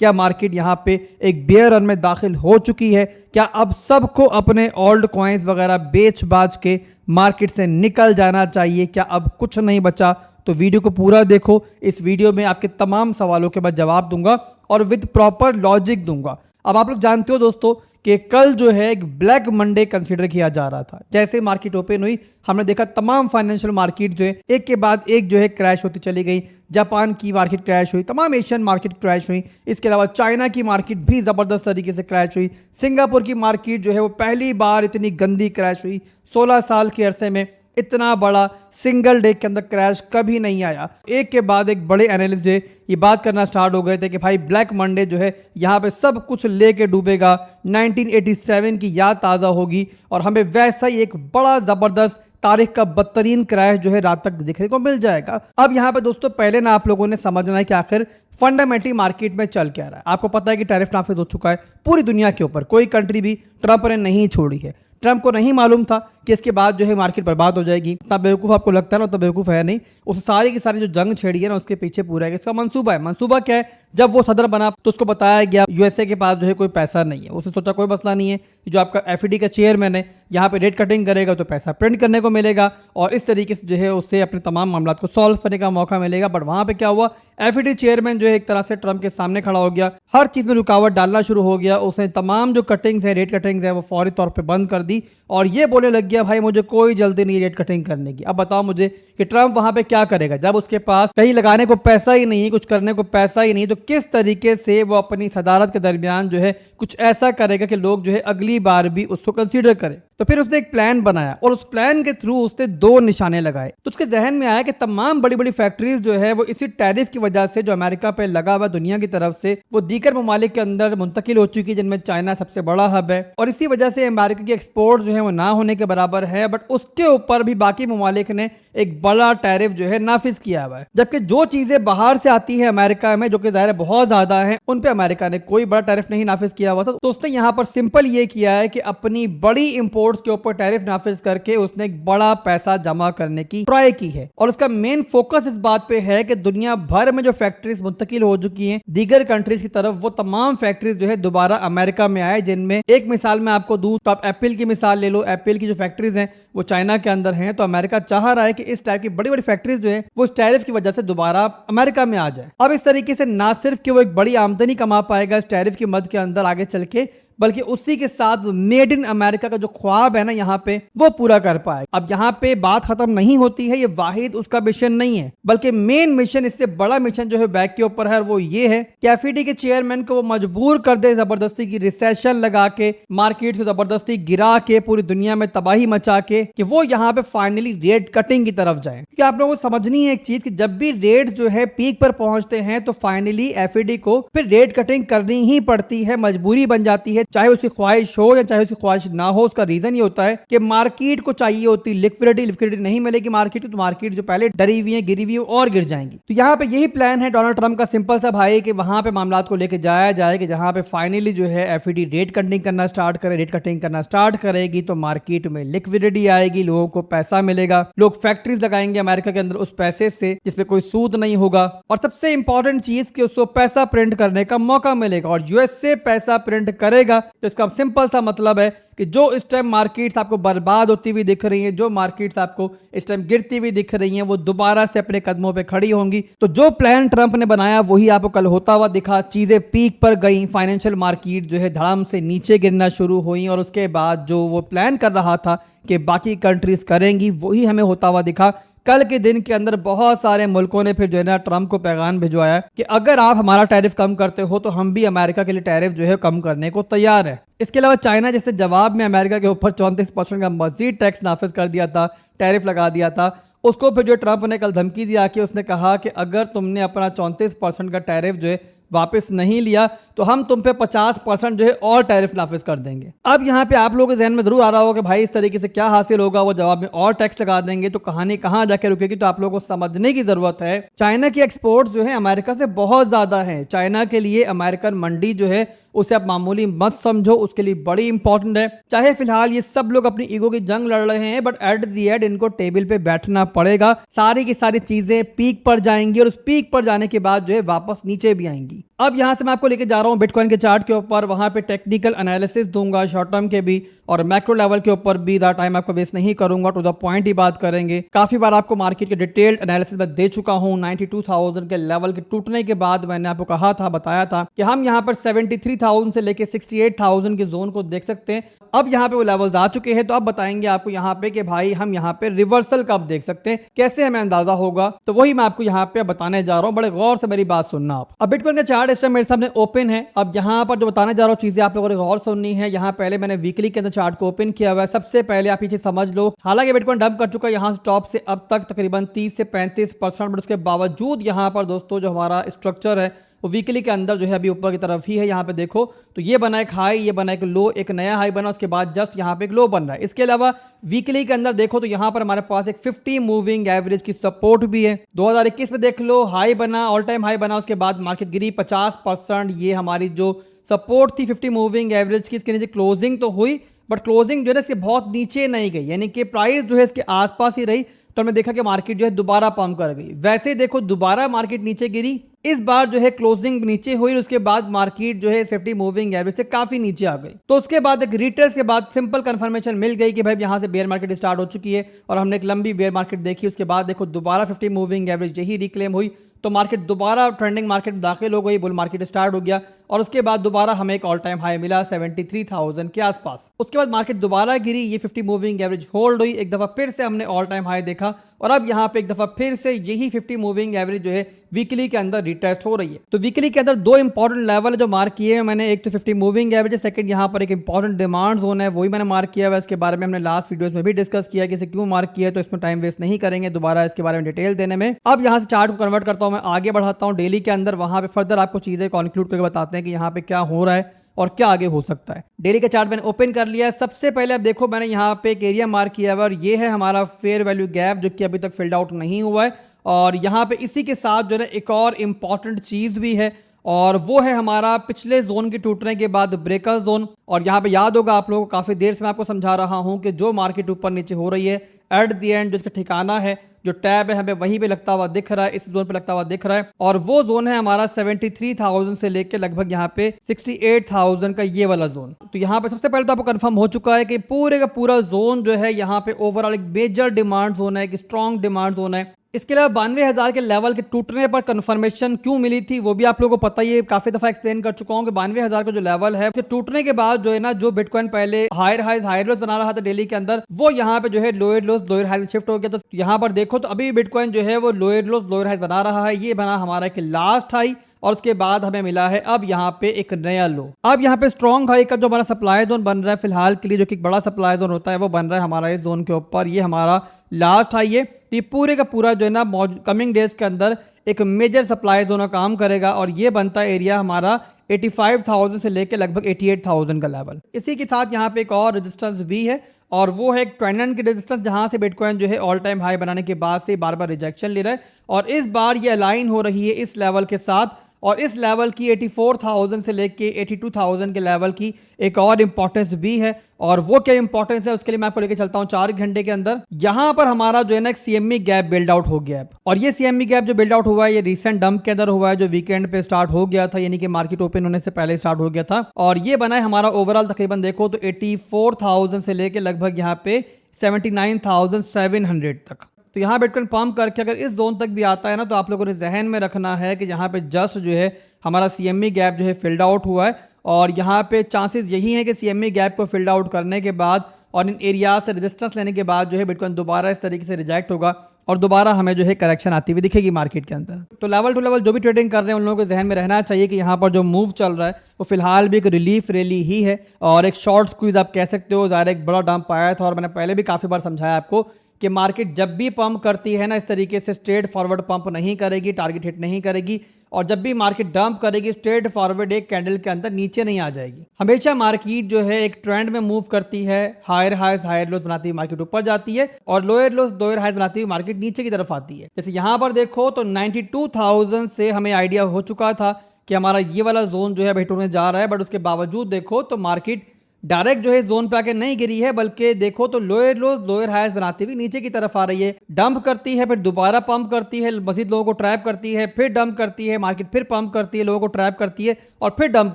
क्या मार्केट यहाँ पे एक बेयर रन में दाखिल हो चुकी है? क्या अब सबको अपने ओल्ड कॉइन्स वगैरह बेच बाच के मार्केट से निकल जाना चाहिए? क्या अब कुछ नहीं बचा? तो वीडियो को पूरा देखो। इस वीडियो में आपके तमाम सवालों के बाद जवाब दूंगा और विद प्रॉपर लॉजिक दूंगा। अब आप लोग जानते हो दोस्तों कि कल जो है एक ब्लैक मंडे कंसीडर किया जा रहा था। जैसे मार्केट ओपन हुई हमने देखा तमाम फाइनेंशियल मार्केट जो है एक के बाद एक जो है क्रैश होती चली गई। जापान की मार्केट क्रैश हुई, तमाम एशियन मार्केट क्रैश हुई, इसके अलावा चाइना की मार्केट भी ज़बरदस्त तरीके से क्रैश हुई। सिंगापुर की मार्केट जो है वो पहली बार इतनी गंदी क्रैश हुई, 16 साल के अरसे में इतना बड़ा सिंगल डे के अंदर क्रैश कभी नहीं आया। एक के बाद एक बड़े एनालिस्ट ये बात करना स्टार्ट हो गए थे कि भाई ब्लैक मंडे जो है यहाँ पे सब कुछ लेके डूबेगा, 1987 की याद ताज़ा होगी और हमें वैसा ही एक बड़ा ज़बरदस्त तारीख का बदतरीन क्रैश जो है रात तक देखने को मिल जाएगा। अब यहाँ पे दोस्तों पहले ना आप लोगों ने समझना है कि आखिर फंडामेंटली मार्केट में चल क्या रहा है। आपको पता है कि टैरिफ नाफिज हो चुका है पूरी दुनिया के ऊपर, कोई कंट्री भी ट्रंप ने नहीं छोड़ी है। ट्रंप को नहीं मालूम था कि इसके बाद जो है मार्केट बर्बाद हो जाएगी। इतना बेवकूफ़ आपको लगता है ना, तो बेवकूफ़ है नहीं। उस सारी की सारी जो जंग छेड़ी है ना उसके पीछे पूरा है इसका मंसूबा है। मंसूबा क्या है? जब वो सदर बना तो उसको बताया गया यूएसए के पास जो है कोई पैसा नहीं है। उसने सोचा कोई मसला नहीं है, जो आपका एफईडी का चेयरमैन है यहाँ पे रेट कटिंग करेगा तो पैसा प्रिंट करने को मिलेगा और इस तरीके से जो है उससे अपने तमाम मामला को सॉल्व करने का मौका मिलेगा। बट वहाँ पे क्या हुआ, एफईडी चेयरमैन जो है एक तरह से ट्रंप के सामने खड़ा हो गया, हर चीज़ में रुकावट डालना शुरू हो गया। उसने तमाम जो कटिंग्स है, रेट कटिंग्स है, वो फौरी तौर पर बंद कर दी और ये बोलने लग गया भाई मुझे कोई जल्दी नहीं रेट कटिंग करने की। अब बताओ मुझे कि ट्रंप वहां पे क्या करेगा जब उसके पास कहीं लगाने को पैसा ही नहीं, कुछ करने को पैसा ही नहीं, तो किस तरीके से वो अपनी सदारत के दरमियान जो है कुछ ऐसा करेगा कि लोग जो है अगली बार भी उसको कंसीडर करें। तो फिर उसने एक प्लान बनाया और उस प्लान के थ्रू उसने 2 निशाने लगाए। तो उसके जहन में आया कि तमाम बड़ी बड़ी फैक्ट्रीज जो है वो इसी टैरिफ की वजह से जो अमेरिका पे लगा हुआ दुनिया की तरफ से वो दीगर ममालिक के अंदर मुंतकिल हो चुकी है, जिनमें चाइना सबसे बड़ा हब है और इसी वजह से अमेरिका की एक्सपोर्ट जो है वो ना होने के बराबर है। बट उसके ऊपर भी बाकी ममालिक ने एक बड़ा टैरिफ जो है नाफिज किया हुआ है, जबकि जो चीजें बाहर से आती है अमेरिका में जो कि ज़ाहिर बहुत ज्यादा है उन पे अमेरिका ने कोई बड़ा टैरिफ नहीं नाफिज किया हुआ था। तो उसने यहाँ पर सिंपल ये किया है कि अपनी बड़ी इंपोर्ट्स के ऊपर टैरिफ नाफिज करके उसने एक बड़ा पैसा जमा करने की ट्राई की है और उसका मेन फोकस इस बात पे है कि दुनिया भर में जो फैक्ट्रीज मुंतकिल हो चुकी हैं दीगर कंट्रीज की तरफ, वो तमाम फैक्ट्रीज जो है दोबारा अमेरिका में आए। जिनमें एक मिसाल मैं आपको दूं तो आप एप्पल की मिसाल ले लो। एप्पल की जो फैक्ट्रीज हैं वो चाइना के अंदर हैं, तो अमेरिका चाह रहा है कि इस टाइप की बड़ी बड़ी फैक्ट्रीज जो है वो इस टैरिफ की वजह से दोबारा अमेरिका में आ जाए। अब इस तरीके से ना सिर्फ कि वो एक बड़ी आमदनी कमा पाएगा इस टैरिफ की मद के अंदर आगे चल के, बल्कि उसी के साथ मेड इन अमेरिका का जो ख्वाब है ना यहाँ पे वो पूरा कर पाए। अब यहाँ पे बात खत्म नहीं होती है, ये वाहिद उसका मिशन नहीं है, बल्कि मेन मिशन, इससे बड़ा मिशन जो है बैक के ऊपर है, वो ये है कि एफईडी के चेयरमैन को वो मजबूर कर दे जबरदस्ती की रिसेशन लगा के, मार्केट को जबरदस्ती गिरा के, पूरी दुनिया में तबाही मचा के, कि वो यहाँ पे फाइनली रेट कटिंग की तरफ जाए। क्योंकि आप लोगों को समझनी है एक चीज कि जब भी रेट जो है पीक पर पहुंचते हैं तो फाइनली एफईडी को फिर रेट कटिंग करनी ही पड़ती है, मजबूरी बन जाती है, चाहे उसकी ख्वाहिश हो या चाहे उसकी ख्वाहिश ना हो। उसका रीजन ये होता है कि मार्केट को चाहिए होती लिक्विडिटी, लिक्विडिटी नहीं मिलेगी मार्केट को तो मार्केट जो पहले डरी हुई है, गिरी हुई है और गिर जाएंगी। तो यहाँ पे यही प्लान है डोनाल्ड ट्रंप का, सिंपल सा भाई, कि वहां पे मामला को लेके जाया जाए कि जहां पे फाइनली जो है एफईडी रेट कटिंग करना स्टार्ट करे, रेट कटिंग करना स्टार्ट करेगी तो मार्केट में लिक्विडिटी आएगी, लोगों को पैसा मिलेगा, लोग फैक्ट्रीज लगाएंगे अमेरिका के अंदर उस पैसे से जिसपे कोई सूद नहीं होगा, और सबसे इंपॉर्टेंट चीज कि उसको पैसा प्रिंट करने का मौका मिलेगा। और यूएसए पैसा प्रिंट करेगा तो इसका सिंपल सा मतलब है कि जो इस टाइम मार्केट्स आपको बर्बाद होती हुई दिख रही हैं, जो मार्केट्स आपको इस टाइम गिरती हुई दिख रही हैं, वो दोबारा से अपने कदमों पे खड़ी होंगी। तो जो प्लान ट्रंप ने बनाया वही आपको कल होता हुआ दिखा। चीजें पीक पर गई, फाइनेंशियल मार्केट जो है धड़ाम से नीचे गिरना शुरू हुई और उसके बाद जो वो प्लान कर रहा था कि बाकी कंट्रीज करेंगी वही हमें होता हुआ दिखा। कल के दिन के अंदर बहुत सारे मुल्कों ने फिर जो है ना ट्रंप को पैगाम भिजवाया कि अगर आप हमारा टैरिफ कम करते हो तो हम भी अमेरिका के लिए टैरिफ जो है कम करने को तैयार है। इसके अलावा चाइना जैसे जवाब में अमेरिका के ऊपर 34% का मजीद टैक्स नाफिज कर दिया था, टैरिफ लगा दिया था, उसको फिर जो ट्रंप ने कल धमकी दिया कि उसने कहा कि अगर तुमने अपना 34% का टैरिफ जो है वापस नहीं लिया तो हम तुम पे 50% जो है और टैरिफ नाफिज कर देंगे। अब यहाँ पे आप लोगों के जहन में जरूर आ रहा होगा कि भाई इस तरीके से क्या हासिल होगा, वो जवाब में और टैक्स लगा देंगे तो कहानी कहाँ जाके रुकेगी। तो आप लोगों को समझने की जरूरत है चाइना की एक्सपोर्ट जो है अमेरिका से बहुत ज्यादा है। चाइना के लिए अमेरिकन मंडी जो है उसे आप मामूली मत समझो, उसके लिए बड़ी इंपॉर्टेंट है। चाहे फिलहाल ये सब लोग अपनी ईगो की जंग लड़ रहे हैं, बट एट द एंड इनको टेबल पे बैठना पड़ेगा। सारी की सारी चीजें पीक पर जाएंगी और उस पीक पर जाने के बाद जो है वापस नीचे भी आएंगी। अब यहां से मैं आपको लेके जा रहा हूं बिटकॉइन के चार्ट के ऊपर, वहां पे टेक्निकल एनालिसिस दूंगा शॉर्ट टर्म के भी और मैक्रो लेवल के ऊपर भी। ज़्यादा टाइम आपको वेस्ट नहीं करूंगा, टू द पॉइंट ही बात करेंगे। काफी बार आपको मार्केट के डिटेल्ड एनालिसिस में दे चुका हूं। 92,000 के लेवल के टूटने के बाद मैंने आपको कहा था, बताया था कि हम यहां पर 73,000 से लेके 68,000 के जोन को देख सकते हैं। अब यहाँ पे वो लेवल्स आ चुके हैं, तो अब बताएंगे आपको यहाँ पे कि भाई हम यहाँ पे रिवर्सल कब देख सकते हैं, कैसे हमें अंदाजा होगा। तो वही मैं आपको यहाँ पे बताने जा रहा हूँ, बड़े गौर से मेरी बात सुनना आप। अब बिटकॉइन का चार्ट इस टाइम मेरे सामने ओपन है। अब यहाँ पर जो बताने जा रहा हूँ चीजें आप लोगों ने गौर सुननी है। यहाँ पहले मैंने वीकली के अंदर चार्ट को ओपन किया हुआ है। सबसे पहले आप पीछे समझ लो, हालांकि बिटकॉइन डंप कर चुका है यहाँ से टॉप से अब तक तकरीबन 30 से 35%, बट उसके बावजूद यहाँ पर दोस्तों जो हमारा स्ट्रक्चर है वो वीकली के अंदर जो है अभी ऊपर की तरफ ही है। यहाँ पे देखो तो ये बना एक हाई, ये बना एक लो, एक नया हाई बना, उसके बाद जस्ट यहाँ पे एक लो बन रहा है। इसके अलावा वीकली के अंदर देखो तो यहाँ पर हमारे पास एक 50 मूविंग एवरेज की सपोर्ट भी है। 2021 में देख लो हाई बना, ऑल टाइम हाई बना, उसके बाद मार्केट गिरी 50%। ये हमारी जो सपोर्ट थी 50 मूविंग एवरेज की, इसके नीचे क्लोजिंग तो हुई, बट क्लोजिंग जो है इसके बहुत नीचे नहीं गई, यानी कि प्राइस जो है इसके आसपास ही रही। तो हमने देखा कि मार्केट जो है दोबारा पंप कर गई। वैसे देखो दोबारा मार्केट नीचे गिरी, इस बार जो है क्लोजिंग नीचे हुई, उसके बाद मार्केट जो है 50 मूविंग एवरेज से काफी नीचे आ गई। तो उसके बाद एक रिटेस्ट के बाद सिंपल कंफर्मेशन मिल गई कि भाई यहां से बेयर मार्केट स्टार्ट हो चुकी है और हमने एक लंबी बेयर मार्केट देखी। उसके बाद देखो दोबारा 50 मूविंग एवरेज यही रिक्लेम हुई, तो मार्केट दोबारा ट्रेंडिंग मार्केट में दाखिल हो गई, बुल मार्केट स्टार्ट हो गया और उसके बाद दोबारा हमें एक ऑल टाइम हाई मिला 73,000 के आसपास। उसके बाद मार्केट दोबारा गिरी, ये 50 मूविंग एवरेज होल्ड हुई, एक दफा फिर से हमने ऑल टाइम हाई देखा और अब यहाँ पे एक दफा फिर से यही 50 मूविंग एवरेज जो है वीकली के अंदर रिटेस्ट हो रही है। तो वीकली के अंदर दो इंपॉर्टेंट लेवल जो मार्क किए हैं मैंने, एक तो 50 मूविंग एवरेज, सेकंड यहाँ पर एक इंपॉर्टेंट डिमांड जोन है, वही मैंने मार्क किया हुआ है। इसके बारे में हमने लास्ट वीडियोस में भी डिस्कस किया कि इसे क्यों मार्क किया है, तो इसमें टाइम वेस्ट नहीं करेंगे दोबारा इसके बारे में डिटेल देने में। अब यहाँ से चार्ट को कन्वर्ट करता हूँ, मैं आगे बढ़ाता हूँ डेली के अंदर, वहां पे फर्दर आपको चीजें कंक्लूड करके बताते हैं कि यहाँ पे क्या हो रहा है और क्या आगे हो सकता है। डेली का चार्ट मैंने ओपन कर लिया है। सबसे पहले आप देखो मैंने यहाँ पे एक एरिया मार्क किया हुआ है और ये है हमारा फेयर वैल्यू गैप, जो कि अभी तक फिल्ड आउट नहीं हुआ है। और यहाँ पे इसी के साथ जो है एक और इम्पॉर्टेंट चीज भी है और वो है हमारा पिछले जोन के टूटने के बाद ब्रेकर जोन। और यहाँ पे याद होगा आप लोगों को, काफी देर से मैं आपको समझा रहा हूँ कि जो मार्केट ऊपर नीचे हो रही है, एट द एंड जो इसका ठिकाना है, जो टैब है हमें वहीं पे लगता हुआ दिख रहा है, इस जोन पे लगता हुआ दिख रहा है और वो जोन है हमारा 73,000 से लेके लगभग यहाँ पे 68,000 का ये वाला जोन। तो यहाँ पे सबसे पहले तो आपको कंफर्म हो चुका है कि पूरे का पूरा जोन जो है यहाँ पे ओवरऑल एक मेजर डिमांड जोन है, एक स्ट्रॉन्ग डिमांड जोन है। इसके अलावा 92,000 के लेवल के टूटने पर कंफर्मेशन क्यों मिली थी वो भी आप लोगों को पता ही है, काफी दफा एक्सप्लेन कर चुका हूं कि 92,000 का जो लेवल है टूटने के बाद जो है ना, जो बिटकॉइन पहले हायर हाइज हायर लोस बना रहा था डेली के अंदर, वो यहाँ पे जो है लोअर लोस लोअर हाई में शिफ्ट हो गया। तो यहाँ पर देखो तो अभी बिटकॉइन जो है वो लोअर लोस लोअर हाई बना रहा है। ये बना हमारा एक लास्ट हाई और उसके बाद हमें मिला है अब यहाँ पे एक नया लो। अब यहाँ पे स्ट्रॉन्ग हाई का जो हमारा सप्लाई जोन बन रहा है फिलहाल के लिए, जो कि एक बड़ा सप्लाई जोन होता है, वो बन रहा है हमारा इस जोन के ऊपर। ये हमारा लास्ट हाई है। ये पूरे का पूरा जो है ना कमिंग डेज के अंदर एक मेजर सप्लाई जोन का काम करेगा और ये बनता है एरिया हमारा 85,000 से लेकर लगभग 88,000 का लेवल। इसी के साथ यहाँ पे एक और रेजिस्टेंस भी है और वो है एक ट्रेंड की रेजिस्टेंस, जहां से बिटकॉइन जो है ऑल टाइम हाई बनाने के बाद से बार बार रिजेक्शन ले रहा है और इस बार ये अलाइन हो रही है इस लेवल के साथ। और इस लेवल की 84,000 से लेके 82,000 के लेवल की एक और इंपॉर्टेंस भी है और वो क्या इंपॉर्टेंस है उसके लिए मैं आपको लेके चलता हूं 4 घंटे के अंदर। यहां पर हमारा जो है ना एक सीएमई गैप बिल्ड आउट हो गया है और ये सीएमई गैप जो बिल्ड आउट हुआ है ये रिसेंट डंप के अंदर हुआ है, जो वीकेंड पे स्टार्ट हो गया था, यानी कि मार्केट ओपन होने से पहले स्टार्ट हो गया था। और ये बना है हमारा ओवरऑल तकरीबन देखो तो 84,000 से लेके लगभग यहाँ पे 79,700 तक। तो यहाँ बिटकॉइन पंप करके अगर इस जोन तक भी आता है ना, तो आप लोगों ने जहन में रखना है कि यहाँ पे जस्ट जो है हमारा सीएमई गैप जो है फिल्ड आउट हुआ है और यहाँ पे चांसेस यही है कि सीएमई गैप को फिल्ड आउट करने के बाद और इन एरियाज से रेजिस्टेंस लेने के बाद जो है बिटकॉइन दोबारा इस तरीके से रिजेक्ट होगा और दोबारा हमें जो है करेक्शन आती हुई दिखेगी मार्केट के अंदर। तो लेवल टू लेवल जो भी ट्रेडिंग कर रहे हैं उन लोगों को जहन में रहना चाहिए कि यहाँ पर जो मूव चल रहा है वो फिलहाल भी एक रिलीफ रैली ही है और एक शॉर्ट स्क्वीज आप कह सकते हो। ज़ाहिर एक बड़ा डंप आया था और मैंने पहले भी काफ़ी बार समझाया आपको कि मार्केट जब भी पंप करती है ना, इस तरीके से स्ट्रेट फॉरवर्ड पंप नहीं करेगी, टारगेट हिट नहीं करेगी और जब भी मार्केट डंप करेगी स्ट्रेट फॉरवर्ड एक कैंडल के अंदर नीचे नहीं आ जाएगी। हमेशा मार्केट जो है एक ट्रेंड में मूव करती है, हायर हाइज हायर लोस बनाती हुई मार्केट ऊपर जाती है और लोअर लोस लोअर हाइज बनाती हुई मार्केट नीचे की तरफ आती है। जैसे यहां पर देखो तो 92,000 से हमें आइडिया हो चुका था कि हमारा ये वाला जोन जो है हिट होने जा रहा है, बट उसके बावजूद देखो तो मार्केट डायरेक्ट जो है जोन पे आके नहीं गिरी है, बल्कि देखो तो लोअर लोज लोअर हाइज बनाती हुई नीचे की तरफ आ रही है, डंप करती है, फिर दोबारा पंप करती है, मजीद लोगों को ट्रैप करती है, फिर डंप करती है, मार्केट फिर पंप करती है, लोगों को ट्रैप करती है और फिर डंप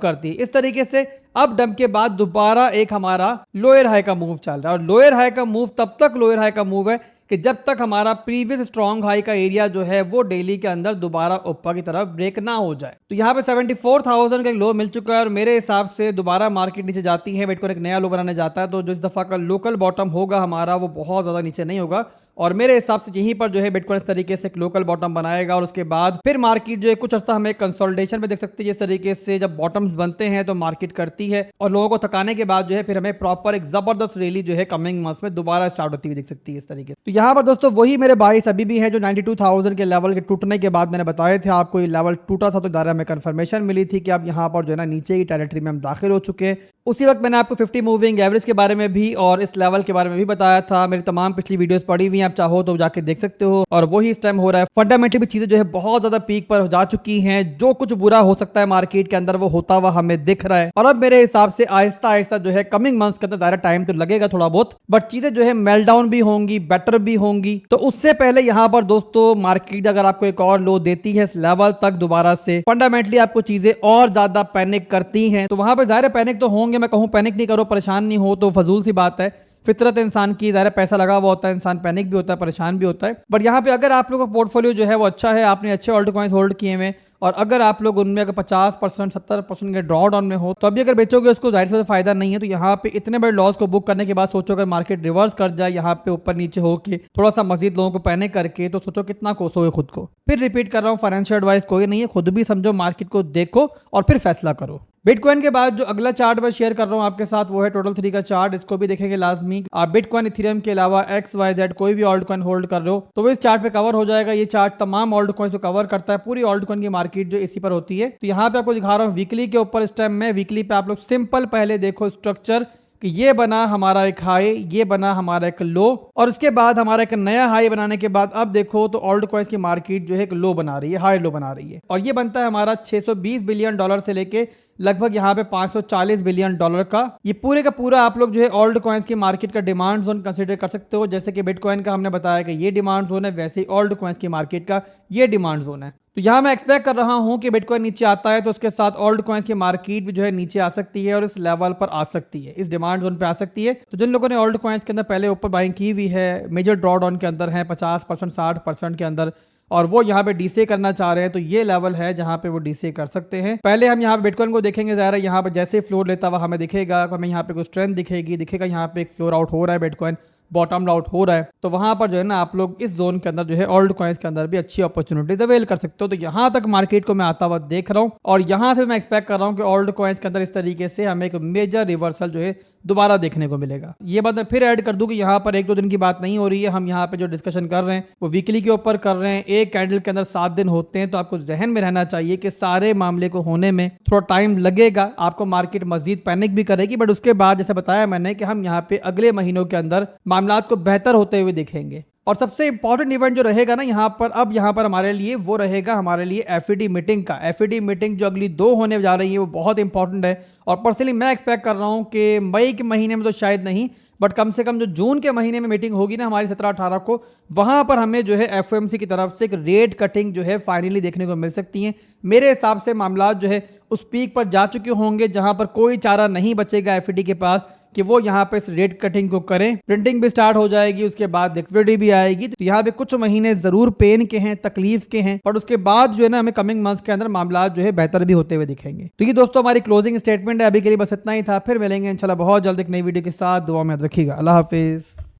करती है। इस तरीके से अब डंप के बाद दोबारा एक हमारा लोअर हाई का मूव चल रहा है, और लोअर हाई का मूव तब तक लोअर हाई का मूव है कि जब तक हमारा प्रीवियस स्ट्रॉन्ग हाई का एरिया जो है वो डेली के अंदर दोबारा ऊपर की तरफ ब्रेक ना हो जाए। तो यहाँ पे 74,000 का लो मिल चुका है और मेरे हिसाब से दोबारा मार्केट नीचे जाती है, बिटकॉइन एक नया लो बनाने जाता है, तो जो इस दफा का लोकल बॉटम होगा हमारा वो बहुत ज्यादा नीचे नहीं होगा, और मेरे हिसाब से यहीं पर जो है बिटकॉइन इस तरीके से एक लोकल बॉटम बनाएगा और उसके बाद फिर मार्केट जो है कुछ अर्सा हमें कंसोलिडेशन में देख सकती है। इस तरीके से जब बॉटम्स बनते हैं तो मार्केट करती है और लोगों को थकाने के बाद जो है फिर हमें प्रॉपर एक जबरदस्त रैली जो है कमिंग मंथ्स में दोबारा स्टार्ट होती हुई दिख सकती है इस तरीके से। तो यहाँ पर दोस्तों वही मेरे भाई अभी भी है जो 92,000 के लेवल के टूटने के बाद मैंने बताए थे आपको, ये लेवल टूटा था तो दायरा में कंफर्मेशन मिली थी कि अब यहाँ पर जो है ना नीचे की टेरिटरी में हम दाखिल हो चुके हैं। उसी वक्त मैंने आपको 50 मूविंग एवरेज के बारे में भी और इस लेवल के बारे में भी बताया था। मेरी तमाम पिछली वीडियोस पड़ी हुई हैं, आप चाहो तो जाके देख सकते हो, और वही इस टाइम हो रहा है। फंडामेंटली भी चीजें जो है बहुत ज्यादा पीक पर जा चुकी हैं, जो कुछ बुरा हो सकता है मार्केट के अंदर वो होता हुआ हमें दिख रहा है, और अब मेरे हिसाब से आहिस्ता आहिस्ता जो है कमिंग मंथ्स के अंदर दायरा टाइम तो लगेगा थोड़ा बहुत, बट चीजें जो है मेल्ट डाउन भी होंगी, बेटर भी होंगी। तो उससे पहले यहाँ पर दोस्तों मार्केट अगर आपको एक और लो देती है इस लेवल तक दोबारा से, फंडामेंटली आपको चीजें और ज्यादा पैनिक करती हैं, तो वहां पर जाहिर पैनिक तो होंगे। मैं कहूँ पैनिक नहीं करो, परेशान नहीं हो तो फजूल सी बात है, फितरत इंसान की, ज़ाहिर पैसा लगा हुआ होता है, इंसान पैनिक भी होता है, परेशान भी होता है। बट यहाँ पे अगर आप लोगों का पोर्टफोलियो जो है वो अच्छा है, आपने अच्छे ऑल्ट कॉइन्स होल्ड किए हुए, और अगर आप लोग उनमें अगर 50% 70% के ड्रॉ डाउन में हो तो अभी अगर बेचोगे उसको जाहिर से फायदा नहीं है। तो यहाँ पे इतने बड़े लॉस को बुक करने के बाद सोचो अगर मार्केट रिवर्स कर जाए यहाँ पे ऊपर नीचे होके थोड़ा सा मजीद लोगों को पैनिक करके, तो सोचो कितना कोसोगे खुद को। फिर रिपीट कर रहा हूँ, फाइनेंशियल एडवाइस कोई नहीं है, खुद भी समझो, मार्केट को देखो और फिर फैसला करो। बिटकॉइन के बाद जो अगला चार्ट मैं शेयर कर रहा हूं आपके साथ वो है टोटल 3 का चार्ट, इसको भी देखेंगे लाजमी। आप बिटकॉइन इथेरियम के अलावा XYZ कोई भी ऑल्ट कॉइन होल्ड कर रहे हो तो वो इस चार्ट पे कवर हो जाएगा। ये चार्ट तमाम ऑल्ट कॉइन को कवर करता है, पूरी ऑल्ट कॉइन की मार्केट जो इसी पर होती है। तो यहाँ पे आपको दिखा रहा हूँ वीकली के ऊपर, इस टाइम में वीकली पे आप लोग सिंपल पहले देखो स्ट्रक्चर कि ये बना हमारा एक हाई, ये बना हमारा एक लो, और उसके बाद हमारा एक नया हाई बनाने के बाद अब देखो तो ऑल्ट कॉइन्स की मार्केट जो है एक लो बना रही है, हाई लो बना रही है, और ये बनता है हमारा 620 बिलियन डॉलर से लेके लगभग यहाँ पे 540 बिलियन डॉलर का। ये पूरे का पूरा आप लोग जो है ऑल्ट कॉइन्स की मार्केट का डिमांड जोन कंसीडर कर सकते हो। जैसे कि बिटकॉइन का हमने बताया कि ये डिमांड जोन है, वैसे ही ऑल्ट कॉइन्स की मार्केट का ये डिमांड जोन है। तो यहाँ मैं एक्सपेक्ट कर रहा हूँ कि बिटकॉइन नीचे आता है तो उसके साथ ऑल्ट कॉइन्स की मार्केट भी जो है नीचे आ सकती है और इस लेवल पर आ सकती है, इस डिमांड जोन पे आ सकती है। तो जिन लोगों ने ऑल्ट कॉइन्स के अंदर पहले ऊपर बाइंग की हुई है, मेजर ड्रॉ डाउन के अंदर है 50% 60% के अंदर, और वो यहाँ पे डीसीए करना चाह रहे हैं, तो ये लेवल है जहाँ पे वो डीसीए कर सकते हैं। पहले हम यहाँ पे बिटकॉइन को देखेंगे, ज़ाहिर है यहाँ पे जैसे फ्लोर लेता हुआ हमें दिखेगा, हमें यहाँ पे कुछ स्ट्रेंथ दिखेगा यहाँ पे एक फ्लोर आउट हो रहा है, बिटकॉइन बॉटम आउट हो रहा है, तो वहां पर जो है ना आप लोग इस जोन के अंदर जो है ऑल्ट कॉइन्स के अंदर भी अच्छी अपॉर्चुनिटीज अवेल कर सकते हो। तो यहाँ तक मार्केट को मैं आता हुआ देख रहा हूँ और यहाँ से मैं एक्सपेक्ट कर रहा हूँ कि ऑल्ट कॉइन्स के अंदर इस तरीके से हमें एक मेजर रिवर्सल जो है दोबारा देखने को मिलेगा। ये बात मैं फिर ऐड कर दूं कि यहाँ पर 1-2 दिन की बात नहीं हो रही है, हम यहाँ पे जो डिस्कशन कर रहे हैं वो वीकली के ऊपर कर रहे हैं। एक कैंडल के अंदर 7 दिन होते हैं, तो आपको जहन में रहना चाहिए कि सारे मामले को होने में थोड़ा टाइम लगेगा, आपको मार्केट मजीद पैनिक भी करेगी, बट उसके बाद जैसे बताया मैंने कि हम यहाँ पे अगले महीनों के अंदर मामला को बेहतर होते हुए देखेंगे। और सबसे इंपॉर्टेंट इवेंट जो रहेगा ना यहाँ पर हमारे लिए वो रहेगा हमारे लिए एफईडी मीटिंग का। एफईडी मीटिंग जो अगली 2 होने जा रही है वो बहुत इंपॉर्टेंट है, और पर्सनली मैं एक्सपेक्ट कर रहा हूँ कि मई के महीने में तो शायद नहीं, बट कम से कम जो जून के महीने में मीटिंग होगी ना हमारी 17-18 को, वहां पर हमें जो है एफओएमसी की तरफ से एक रेट कटिंग जो है फाइनली देखने को मिल सकती है। मेरे हिसाब से मामला जो है उस पीक पर जा चुके होंगे जहां पर कोई चारा नहीं बचेगा एफईडी के पास कि वो यहाँ पे इस रेट कटिंग को करें। प्रिंटिंग भी स्टार्ट हो जाएगी, उसके बाद लिक्विडिटी भी आएगी। तो यहाँ पे कुछ महीने जरूर पेन के हैं, तकलीफ के हैं, पर उसके बाद जो है ना हमें कमिंग मंथ्स के अंदर मामला जो है बेहतर भी होते हुए दिखेंगे। तो ये दोस्तों हमारी क्लोजिंग स्टेटमेंट है, अभी के लिए बस इतना ही था। फिर मिलेंगे इंशाल्लाह बहुत जल्द एक नई वीडियो के साथ। दुआ में याद रखिएगा। अल्लाह हाफिज।